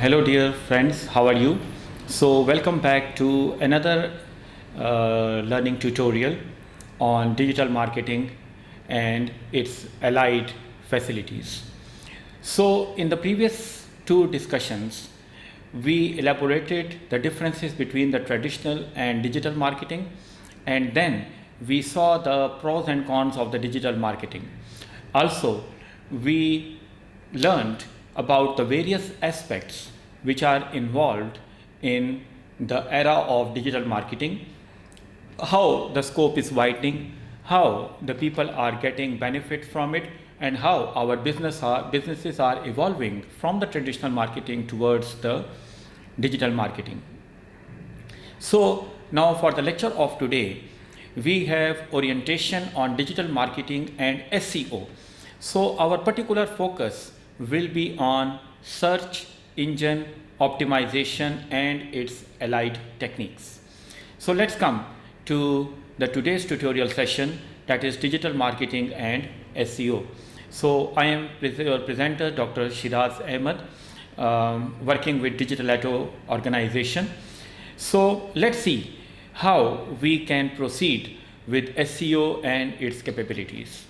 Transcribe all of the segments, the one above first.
Hello dear friends, how are you? So welcome back to another learning tutorial on digital marketing and its allied facilities. So in the previous two discussions, we elaborated the differences between the traditional and digital marketing, and then we saw the pros and cons of the digital marketing. Also, we learned about the various aspects which are involved in the era of digital marketing, how the scope is widening, how the people are getting benefit from it, and how our businesses are evolving from the traditional marketing towards the digital marketing. So now for the lecture of today, we have orientation on digital marketing and SEO. So our particular focus will be on search engine optimization and its allied techniques. So let's come to the today's tutorial session, that is digital marketing and SEO. So I am your presenter, Dr. Shiraz Ahmed, working with Digitalatto organization. So let's see how we can proceed with SEO and its capabilities.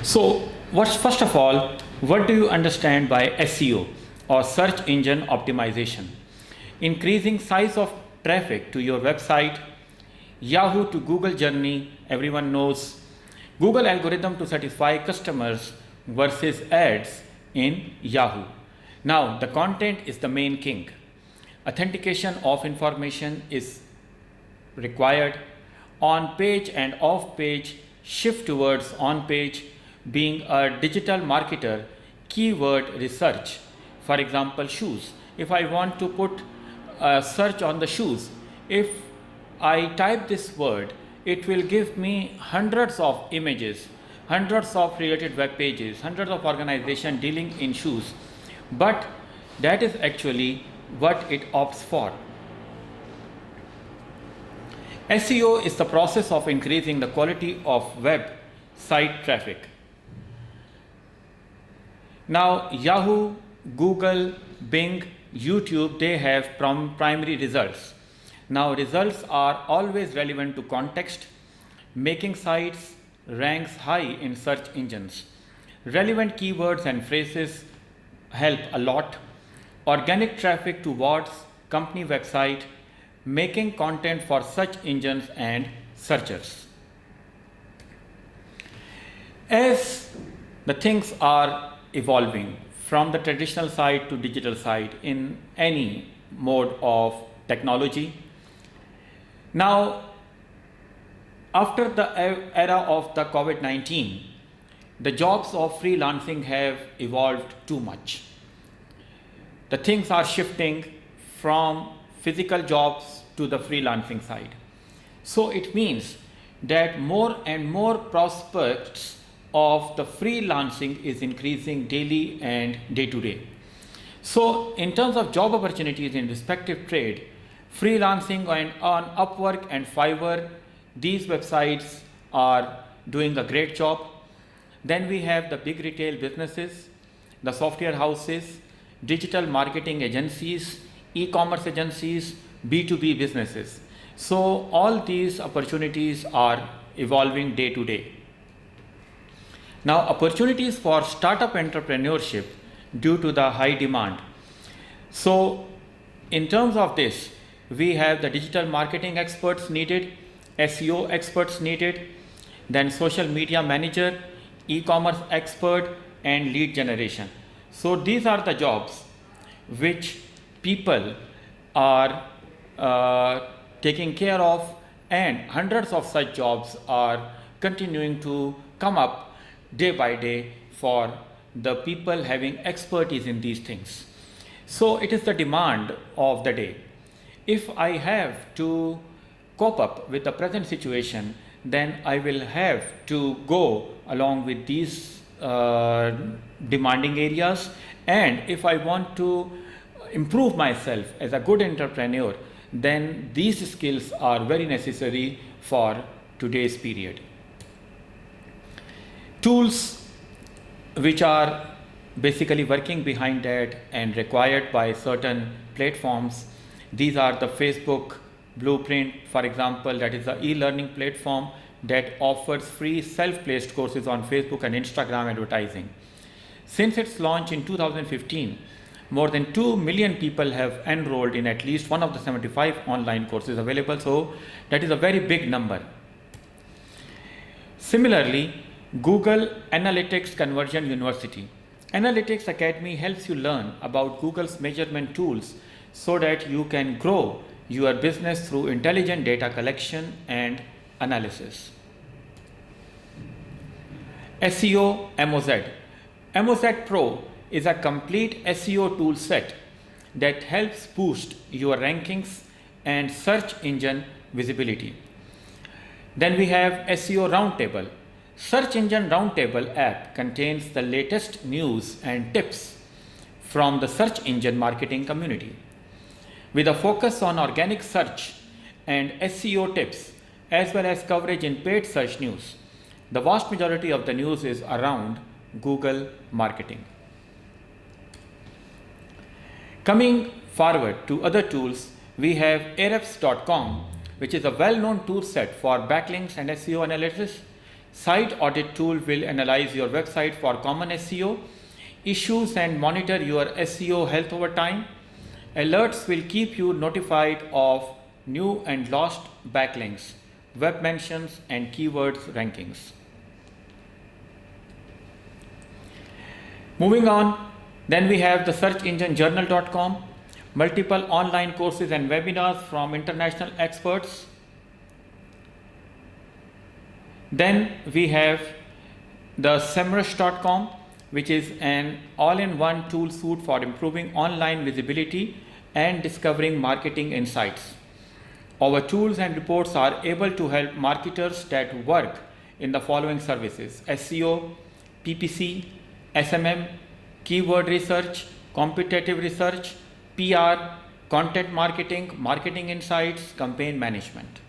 So first of all, what do you understand by SEO or search engine optimization? Increasing size of traffic to your website, Yahoo to Google journey, everyone knows, Google algorithm to satisfy customers versus ads in Yahoo. Now the content is the main king. Authentication of information is required. On page and off page, shift towards on page. Being a digital marketer, keyword research. For example, shoes. If I want to put a search on the shoes, if I type this word, it will give me hundreds of images, hundreds of related web pages, hundreds of organizations dealing in shoes. But that is actually what it opts for. SEO is the process of increasing the quality of web site traffic. Now Yahoo, Google, Bing, YouTube, they have primary results. Now results are always relevant to context, making sites ranks high in search engines. Relevant keywords and phrases help a lot. Organic traffic towards company website, making content for search engines and searchers. As the things are evolving from the traditional side to digital side in any mode of technology. Now, after the era of the COVID-19, the jobs of freelancing have evolved too much. The things are shifting from physical jobs to the freelancing side. So it means that more and more prospects of the freelancing is increasing daily and day to day. So in terms of job opportunities in respective trade, freelancing on Upwork and Fiverr, these websites are doing a great job. Then we have the big retail businesses, the software houses, digital marketing agencies, e-commerce agencies, B2B businesses. So all these opportunities are evolving day to day. Now opportunities for startup entrepreneurship due to the high demand. So in terms of this, we have the digital marketing experts needed, SEO experts needed, then social media manager, e-commerce expert, and lead generation. So these are the jobs which people are taking care of, and hundreds of such jobs are continuing to come up day by day for the people having expertise in these things. So it is the demand of the day. If I have to cope up with the present situation, then I will have to go along with these demanding areas. And if I want to improve myself as a good entrepreneur, then these skills are very necessary for today's period. Tools which are basically working behind that and required by certain platforms, these are the Facebook Blueprint, for example, that is the e-learning platform that offers free self-placed courses on Facebook and Instagram advertising. Since its launch in 2015, more than 2 million people have enrolled in at least one of the 75 online courses available, so that is a very big number. Similarly, Google Analytics Conversion University. Analytics Academy helps you learn about Google's measurement tools so that you can grow your business through intelligent data collection and analysis. SEO MOZ. MOZ Pro is a complete SEO tool set that helps boost your rankings and search engine visibility. Then we have SEO Roundtable. Search Engine Roundtable app contains the latest news and tips from the search engine marketing community. With a focus on organic search and SEO tips, as well as coverage in paid search news, the vast majority of the news is around Google marketing. Coming forward to other tools, we have Ahrefs.com, which is a well-known tool set for backlinks and SEO analysis. Site Audit tool will analyze your website for common SEO issues and monitor your SEO health over time. Alerts will keep you notified of new and lost backlinks, web mentions, and keywords rankings. Moving on, then we have the searchenginejournal.com, multiple online courses and webinars from international experts. Then we have the semrush.com, which is an all-in-one tool suite for improving online visibility and discovering marketing insights. Our tools and reports are able to help marketers that work in the following services: SEO, PPC, SMM, keyword research, competitive research, PR, content marketing, marketing insights, campaign management.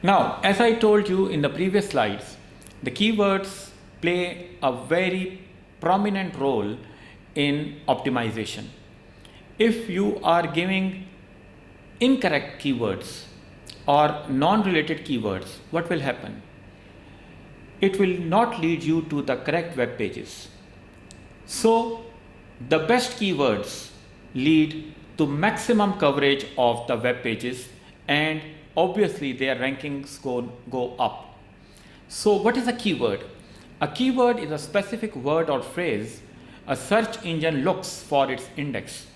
Now, as I told you in the previous slides, the keywords play a very prominent role in optimization. If you are giving incorrect keywords or non-related keywords, what will happen? It will not lead you to the correct web pages. So, the best keywords lead to maximum coverage of the web pages, and obviously their rankings go up. So what is a keyword? A keyword is a specific word or phrase a search engine looks for its index.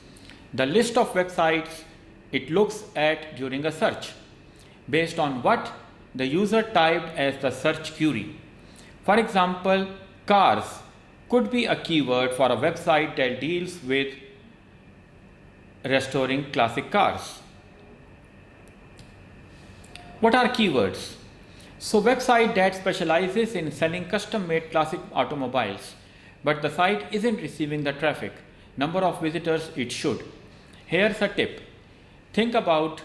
The list of websites it looks at during a search based on what the user typed as the search query. For example, cars could be a keyword for a website that deals with restoring classic cars. What are keywords? So, website that specializes in selling custom-made classic automobiles, but the site isn't receiving the traffic, number of visitors it should. Here's a tip. Think about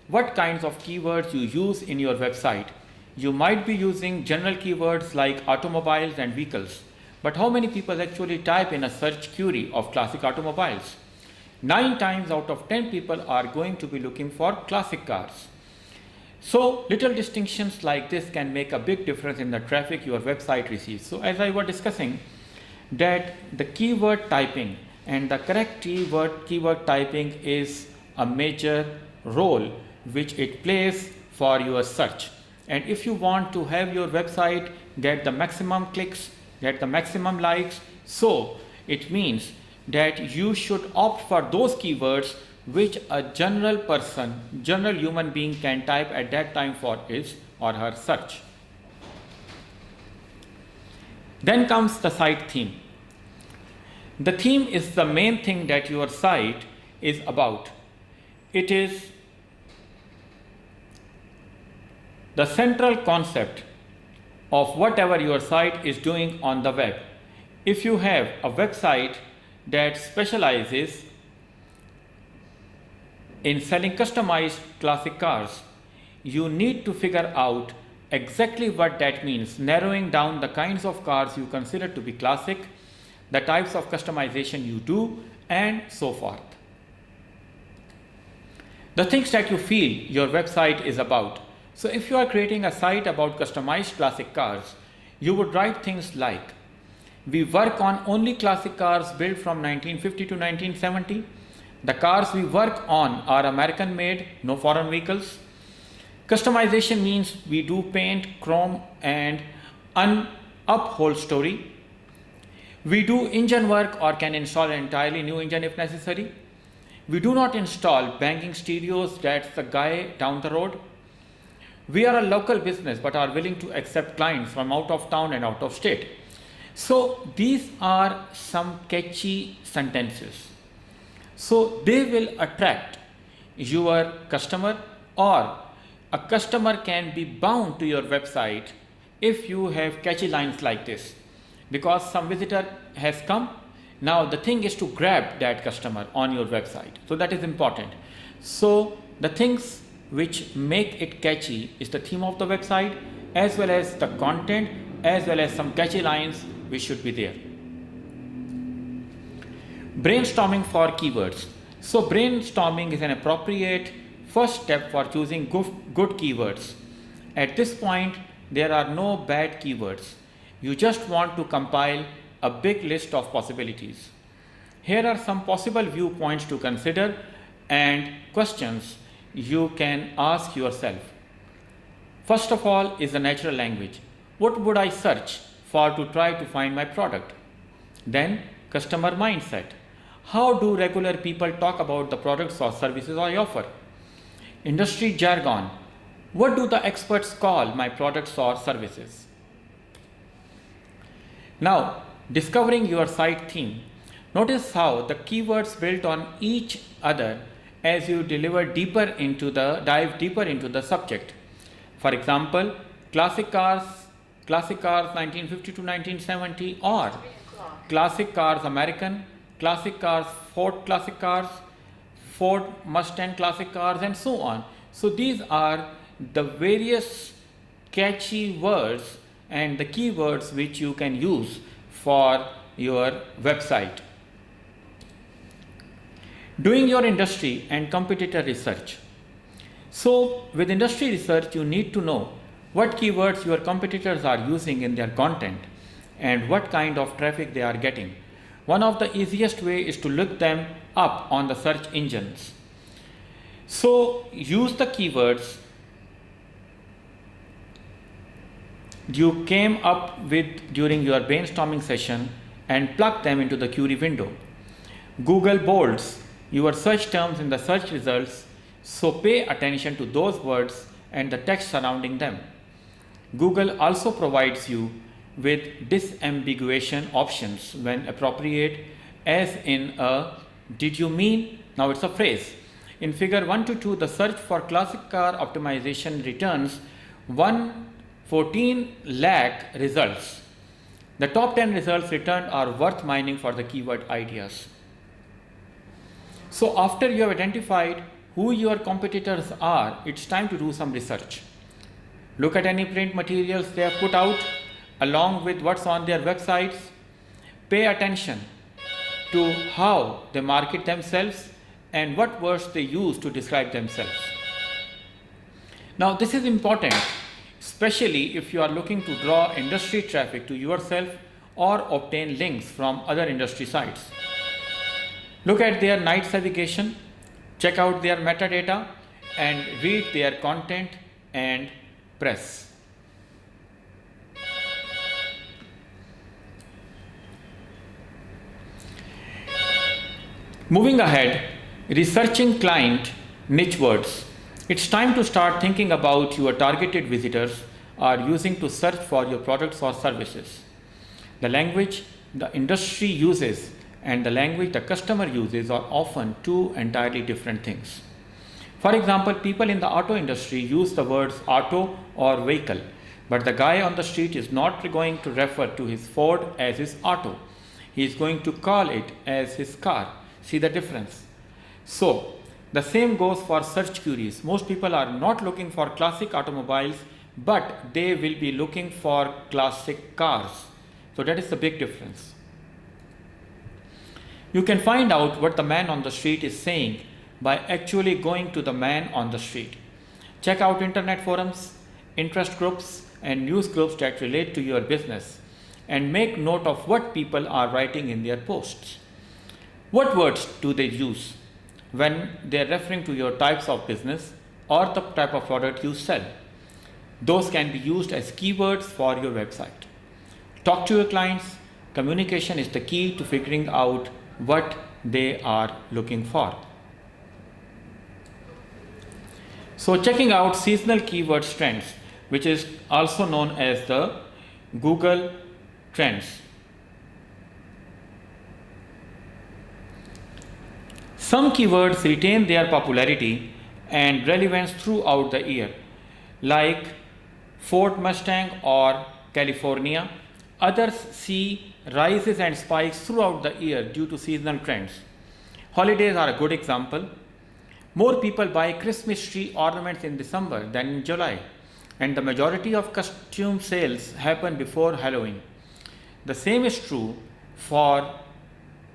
what kinds of keywords you use in your website. You might be using general keywords like automobiles and vehicles, but how many people actually type in a search query of classic automobiles? 9 times out of 10 people are going to be looking for classic cars. So little distinctions like this can make a big difference in the traffic your website receives. So as I was discussing, that the keyword typing and the correct keyword typing is a major role which it plays for your search. And if you want to have your website get the maximum clicks, get the maximum likes, so it means that you should opt for those keywords which a general human being can type at that time for his or her search. Then comes the site theme. The theme is the main thing that your site is about. It is the central concept of whatever your site is doing on the web. If you have a website that specializes in selling customized classic cars, you need to figure out exactly what that means, narrowing down the kinds of cars you consider to be classic, the types of customization you do, and so forth. The things that you feel your website is about. So if you are creating a site about customized classic cars, you would write things like, we work on only classic cars built from 1950 to 1970. The cars we work on are American made, no foreign vehicles. Customization means we do paint, chrome, and upholstery. We do engine work or can install an entirely new engine if necessary. We do not install banging stereos, that's the guy down the road. We are a local business but are willing to accept clients from out of town and out of state. So these are some catchy sentences. So they will attract your customer, or a customer can be bound to your website if you have catchy lines like this. Because some visitor has come, now the thing is to grab that customer on your website. So that is important. So the things which make it catchy is the theme of the website, as well as the content, as well as some catchy lines which should be there. Brainstorming for keywords. So brainstorming is an appropriate first step for choosing good keywords. At this point, there are no bad keywords. You just want to compile a big list of possibilities. Here are some possible viewpoints to consider and questions you can ask yourself. First of all is the natural language. What would I search for to try to find my product? Then customer mindset. How do regular people talk about the products or services I offer? Industry jargon. What do the experts call my products or services? Now, discovering your site theme. Notice how the keywords build on each other as you dive deeper into the subject. For example, classic cars 1950 to 1970, or classic cars American, classic cars Ford classic cars, Ford Mustang classic cars, and so on. So these are the various catchy words and the keywords which you can use for your website. Doing your industry and competitor research. So with industry research, you need to know what keywords your competitors are using in their content and what kind of traffic they are getting. One of the easiest way is to look them up on the search engines. So use the keywords you came up with during your brainstorming session and plug them into the query window. Google bolds your search terms in the search results, so pay attention to those words and the text surrounding them. Google also provides you with disambiguation options when appropriate, as in a did you mean? Now it's a phrase. In figure 1 to 2, the search for classic car optimization returns 114 lakh results. The top 10 results returned are worth mining for the keyword ideas. So after you have identified who your competitors are, it's time to do some research. Look at any print materials they have put out along with what's on their websites. Pay attention to how they market themselves and what words they use to describe themselves. Now this is important, especially if you are looking to draw industry traffic to yourself or obtain links from other industry sites. Look at their night navigation, check out their metadata, and read their content and press. Moving ahead, researching client niche words. It's time to start thinking about your targeted visitors are using to search for your products or services. The language the industry uses and the language the customer uses are often two entirely different things. For example, people in the auto industry use the words auto or vehicle, but the guy on the street is not going to refer to his Ford as his auto. He is going to call it as his car. See the difference? So, the same goes for search queries. Most people are not looking for classic automobiles, but they will be looking for classic cars. So that is the big difference. You can find out what the man on the street is saying by actually going to the man on the street. Check out internet forums, interest groups, and news groups that relate to your business, and make note of what people are writing in their posts. What words do they use when they are referring to your types of business or the type of product you sell? Those can be used as keywords for your website. Talk to your clients. Communication is the key to figuring out what they are looking for. So checking out seasonal keyword trends, which is also known as the Google Trends. Some keywords retain their popularity and relevance throughout the year, like Ford Mustang or California. Others see rises and spikes throughout the year due to seasonal trends. Holidays are a good example. More people buy Christmas tree ornaments in December than in July, and the majority of costume sales happen before Halloween. The same is true for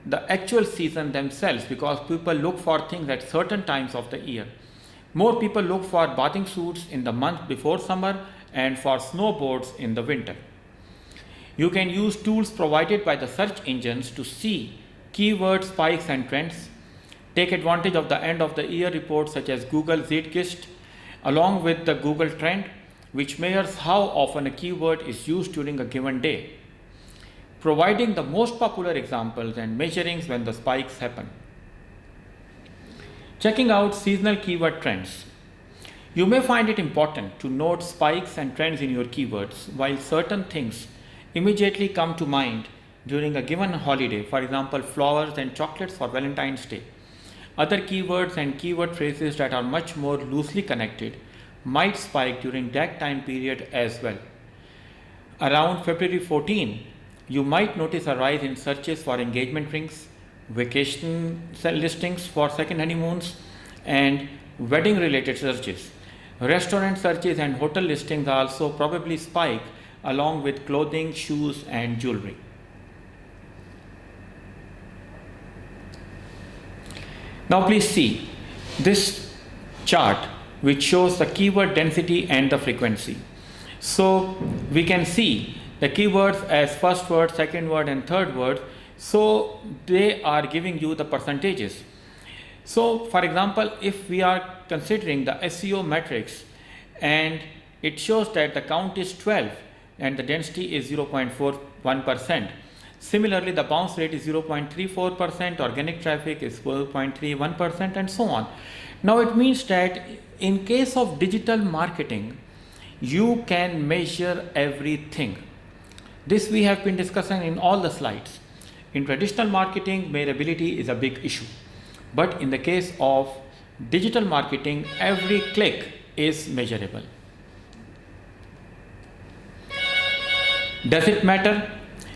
the actual season themselves, because people look for things at certain times of the year. More people look for bathing suits in the month before summer and for snowboards in the winter. You can use tools provided by the search engines to see keyword spikes and trends. Take advantage of the end of the year reports such as Google Zeitgeist along with the Google Trend, which measures how often a keyword is used during a given day, providing the most popular examples and measuring when the spikes happen. Checking out seasonal keyword trends. You may find it important to note spikes and trends in your keywords, while certain things immediately come to mind during a given holiday, for example, flowers and chocolates for Valentine's Day. Other keywords and keyword phrases that are much more loosely connected might spike during that time period as well. Around February 14, you might notice a rise in searches for engagement rings, vacation listings for second honeymoons, and wedding related searches. Restaurant searches and hotel listings also probably spike along with clothing, shoes, and jewelry. Now please see this chart which shows the keyword density and the frequency. So we can see the keywords as first word, second word, and third word. So they are giving you the percentages. So for example, if we are considering the SEO metrics and it shows that the count is 12 and the density is 0.41%. Similarly, the bounce rate is 0.34%, organic traffic is 4.31%, and so on. Now it means that in case of digital marketing, you can measure everything. This we have been discussing in all the slides. In traditional marketing, measurability is a big issue. But in the case of digital marketing, every click is measurable. Does it matter?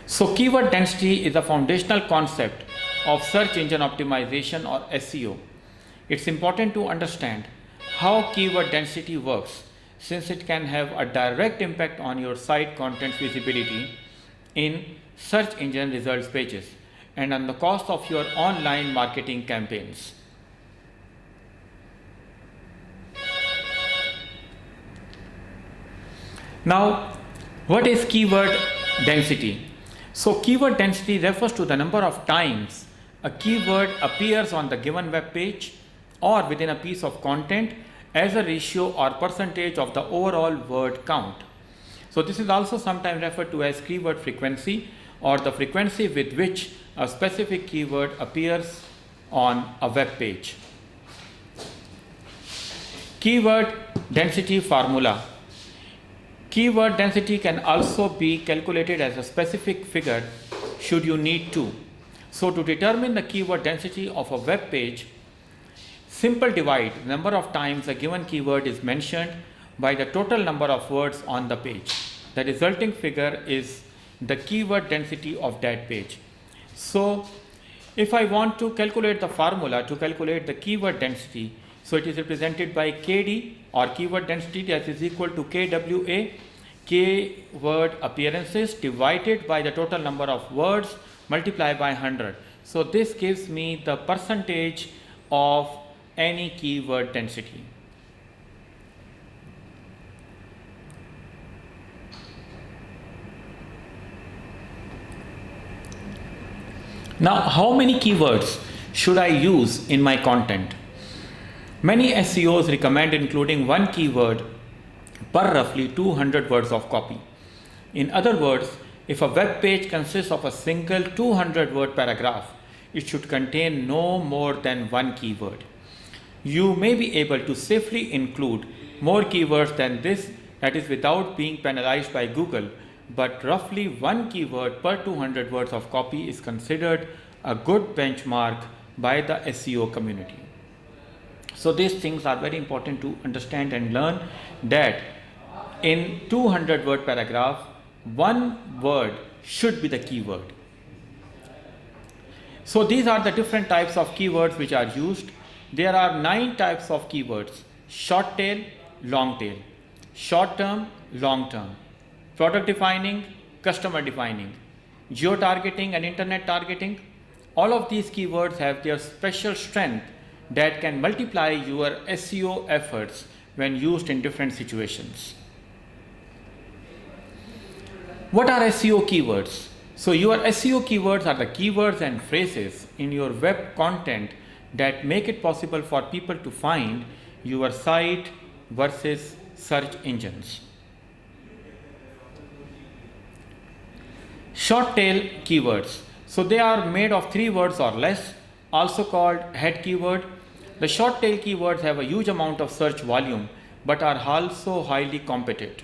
So keyword density is a foundational concept of search engine optimization or SEO. It's important to understand how keyword density works, since it can have a direct impact on your site content visibility in search engine results pages and on the cost of your online marketing campaigns. Now, what is keyword density? So keyword density refers to the number of times a keyword appears on the given web page or within a piece of content as a ratio or percentage of the overall word count. So this is also sometimes referred to as keyword frequency, or the frequency with which a specific keyword appears on a web page. Keyword density formula. Keyword density can also be calculated as a specific figure should you need to. So to determine the keyword density of a web page, simple divide the number of times a given keyword is mentioned by the total number of words on the page. The resulting figure is the keyword density of that page. So if I want to calculate the formula to calculate the keyword density, So it is represented by KD, or keyword density, that is equal to KWA, keyword appearances divided by the total number of words multiplied by 100. So this gives me the percentage of any keyword density. Now, how many keywords should I use in my content? Many SEOs recommend including one keyword per roughly 200 words of copy. In other words, if a web page consists of a single 200 word paragraph, it should contain no more than one keyword. You may be able to safely include more keywords than this, that is without being penalized by Google, but roughly one keyword per 200 words of copy is considered a good benchmark by the SEO community. So these things are very important to understand and learn, that in 200 word paragraph, one word should be the keyword. So these are the different types of keywords which are used. There are 9 types of keywords: short tail, long tail, short term, long term, product defining, customer defining, geo targeting and internet targeting. All of these keywords have their special strength that can multiply your SEO efforts when used in different situations. What are SEO keywords? So your SEO keywords are the keywords and phrases in your web content that make it possible for people to find your site versus search engines. Short tail keywords. So they are made of 3 words or less, also called head keyword. The short tail keywords have a huge amount of search volume but are also highly competitive.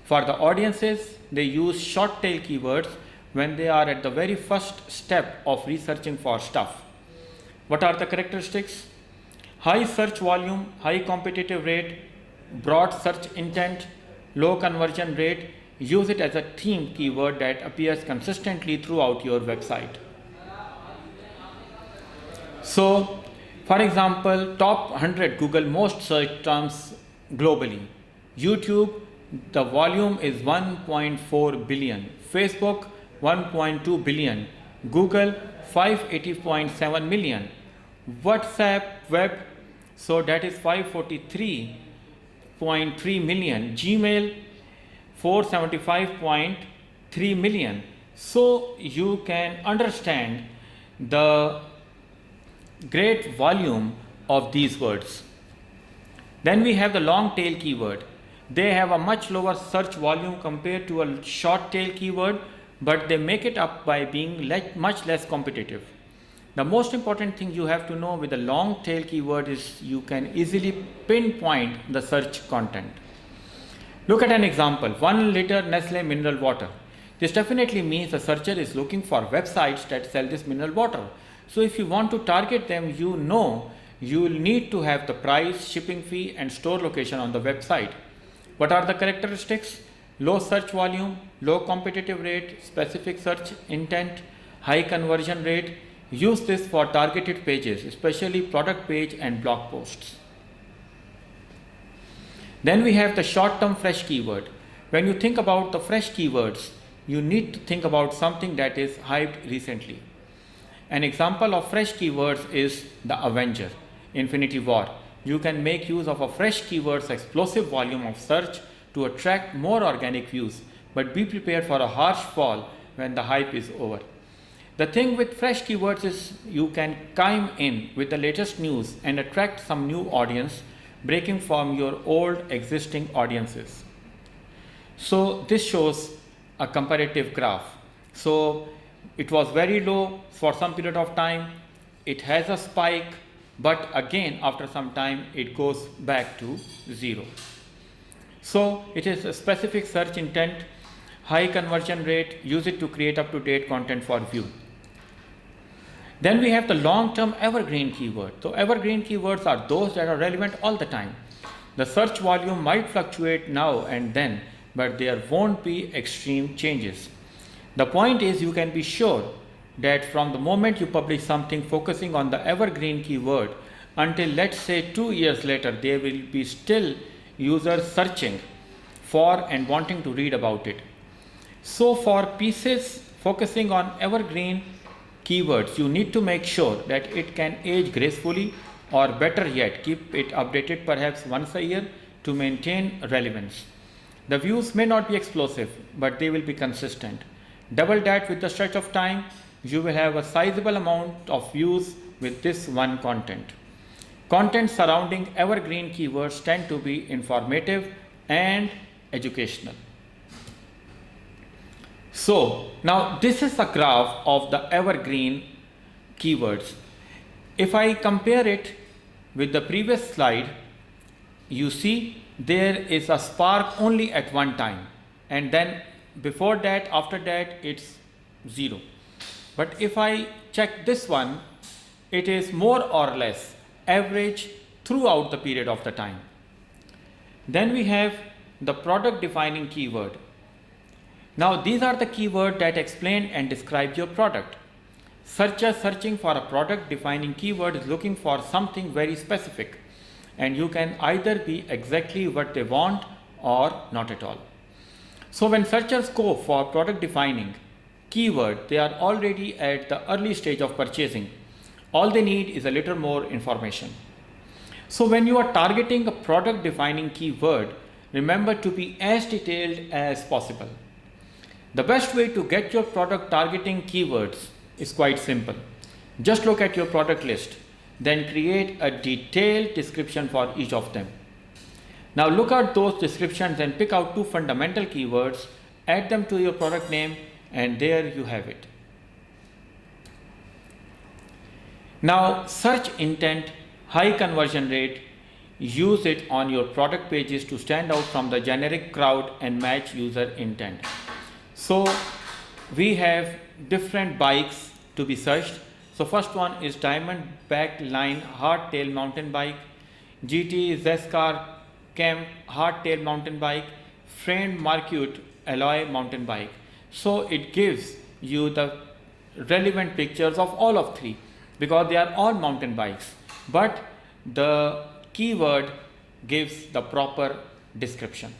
For the audiences, they use short tail keywords when they are at the very first step of researching for stuff. What are the characteristics? High search volume, high competitive rate, broad search intent, low conversion rate. Use it as a theme keyword that appears consistently throughout your website. So, for example, top 100 Google most searched terms globally. YouTube, the volume is 1.4 billion. Facebook, 1.2 billion. Google, 580.7 million. WhatsApp web, so that is 543.3 million. Gmail, 475.3 million. So you can understand the great volume of these words. Then we have the long tail keyword. They have a much lower search volume compared to a short tail keyword, but they make it up by being much less competitive. The most important thing you have to know with the long tail keyword is you can easily pinpoint the search content. Look at an example: 1 liter Nestle mineral water. This definitely means the searcher is looking for websites that sell this mineral water. So if you want to target them, you will need to have the price, shipping fee and store location on the website. What are the characteristics? Low search volume, low competitive rate, specific search intent, high conversion rate. Use this for targeted pages, especially product page and blog posts. Then we have the short-term fresh keyword. When you think about the fresh keywords, you need to think about something that is hyped recently. An example of fresh keywords is the Avenger, Infinity War. You can make use of a fresh keyword's explosive volume of search to attract more organic views, but be prepared for a harsh fall when the hype is over. The thing with fresh keywords is you can chime in with the latest news and attract some new audience, breaking from your old existing audiences. So this shows a comparative graph. So it was very low for some period of time, it has a spike, but again after some time it goes back to 0. So it is a specific search intent, high conversion rate. Use it to create up-to-date content for view. Then we have the long-term evergreen keyword. So evergreen keywords are those that are relevant all the time. The search volume might fluctuate now and then, but there won't be extreme changes. The point is, you can be sure that from the moment you publish something focusing on the evergreen keyword, until, let's say, 2 years later, there will be still users searching for and wanting to read about it. So for pieces focusing on evergreen keywords, you need to make sure that it can age gracefully, or better yet, keep it updated perhaps once a year to maintain relevance. The views may not be explosive, but they will be consistent. Double that with the stretch of time, you will have a sizable amount of views with this one content. Content surrounding evergreen keywords tend to be informative and educational. So now this is a graph of the evergreen keywords. If I compare it with the previous slide, you see there is a spark only at one time, and then before that, after that, it's zero. But if I check this one, it is more or less average throughout the period of the time. Then we have the product defining keyword. Now these are the keywords that explain and describe your product. Searcher searching for a product defining keyword is looking for something very specific, and you can either be exactly what they want or not at all. So when searchers go for product defining keyword, they are already at the early stage of purchasing. All they need is a little more information. So when you are targeting a product defining keyword, remember to be as detailed as possible. The best way to get your product targeting keywords is quite simple. Just look at your product list, then create a detailed description for each of them. Now look at those descriptions and pick out two fundamental keywords, add them to your product name, and there you have it. Now search intent, high conversion rate, use it on your product pages to stand out from the generic crowd and match user intent. So we have different bikes to be searched. So first one is Diamond Backline Hardtail Mountain Bike, GT Zescar Camp Hardtail Mountain Bike, Framed Marquette Alloy Mountain Bike. So it gives you the relevant pictures of all of three, because they are all mountain bikes, but the keyword gives the proper description.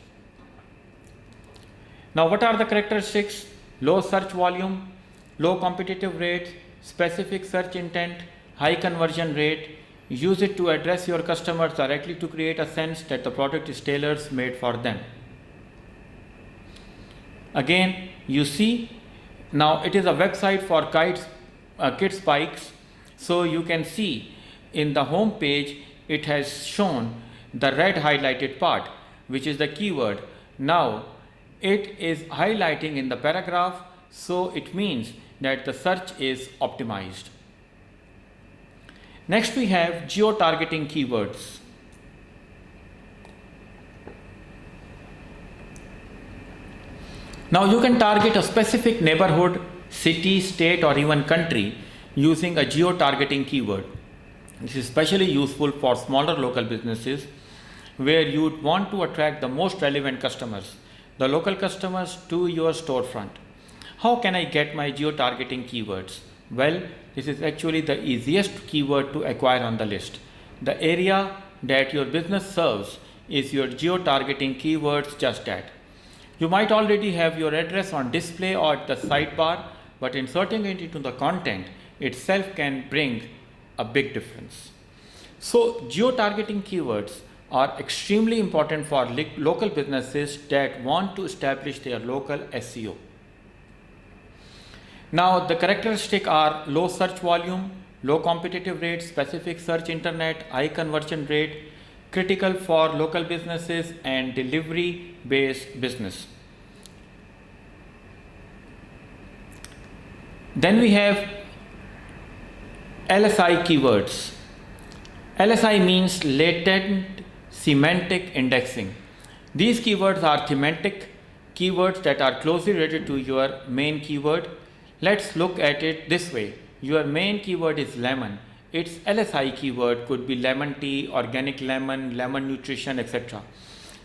Now what are the characteristics? Low search volume, low competitive rate, specific search intent, high conversion rate. Use it to address your customers directly to create a sense that the product is tailor made for them. Again, you see, now it is a website for kids bikes. So you can see in the home page, it has shown the red highlighted part, which is the keyword. Now it is highlighting in the paragraph, so it means that the search is optimized. Next we have geo-targeting keywords. Now you can target a specific neighborhood, city, state, or even country using a geo-targeting keyword. This is especially useful for smaller local businesses where you would want to attract the most relevant customers, the local customers, to your storefront. How can I get my geo-targeting keywords? Well, this is actually the easiest keyword to acquire on the list. The area that your business serves is your geo-targeting keywords just that. You might already have your address on display or at the sidebar, but inserting it into the content itself can bring a big difference. So geo-targeting keywords are extremely important for local businesses that want to establish their local SEO. Now the characteristics are low search volume, low competitive rate, specific search internet, high conversion rate, critical for local businesses and delivery based business. Then we have LSI keywords. LSI means latent semantic indexing. These keywords are thematic keywords that are closely related to your main keyword. Let's look at it this way. Your main keyword is lemon. Its LSI keyword could be lemon tea, organic lemon, lemon nutrition, etc.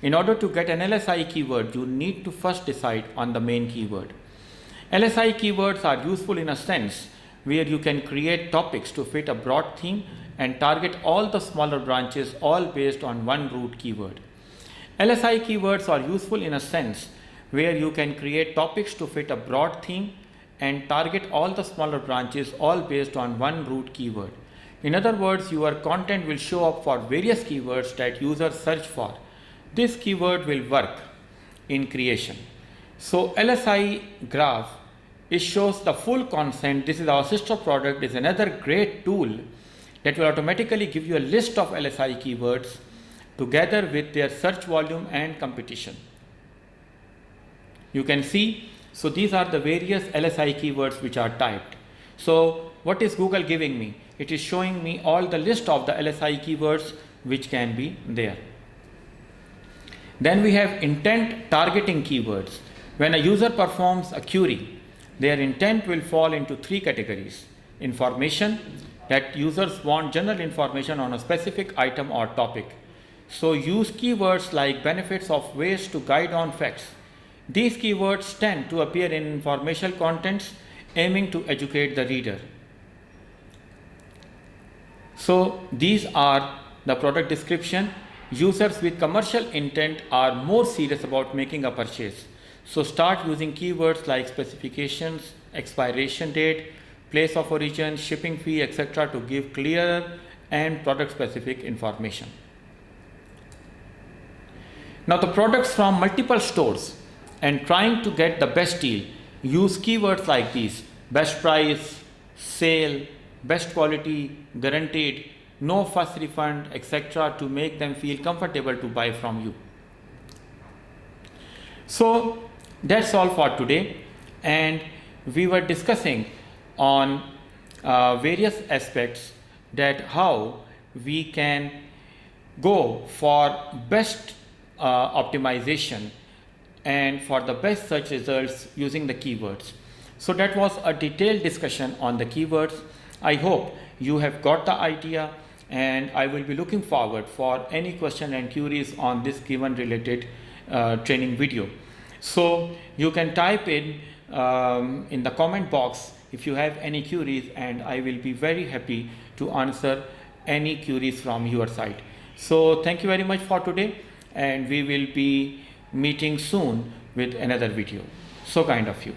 In order to get an LSI keyword, you need to first decide on the main keyword. LSI keywords are useful in a sense where you can create topics to fit a broad theme and target all the smaller branches, all based on one root keyword. LSI keywords are useful in a sense where you can create topics to fit a broad theme and target all the smaller branches, all based on one root keyword. In other words, your content will show up for various keywords that users search for. This keyword will work in creation. So LSI graph, it shows the full content. This is our sister product, is another great tool that will automatically give you a list of LSI keywords together with their search volume and competition. You can see, so these are the various LSI keywords which are typed. So what is Google giving me? It is showing me all the list of the LSI keywords which can be there. Then we have intent targeting keywords. When a user performs a query, their intent will fall into three categories. Information, that users want general information on a specific item or topic. So use keywords like benefits of ways to guide on facts. These keywords tend to appear in informational contents aiming to educate the reader. So these are the product description. Users with commercial intent are more serious about making a purchase. So start using keywords like specifications, expiration date, place of origin, shipping fee, etc. to give clearer and product specific information. Now the products from multiple stores and trying to get the best deal, use keywords like these: best price, sale, best quality, guaranteed, no fuss refund, etc. to make them feel comfortable to buy from you. So that's all for today, and we were discussing on various aspects that how we can go for best optimization and for the best search results using the keywords. So that was a detailed discussion on the keywords. I hope you have got the idea, and I will be looking forward for any question and queries on this given related training video. So you can type in the comment box if you have any queries, and I will be very happy to answer any queries from your side. So thank you very much for today, and we will be meeting soon with another video. So kind of you.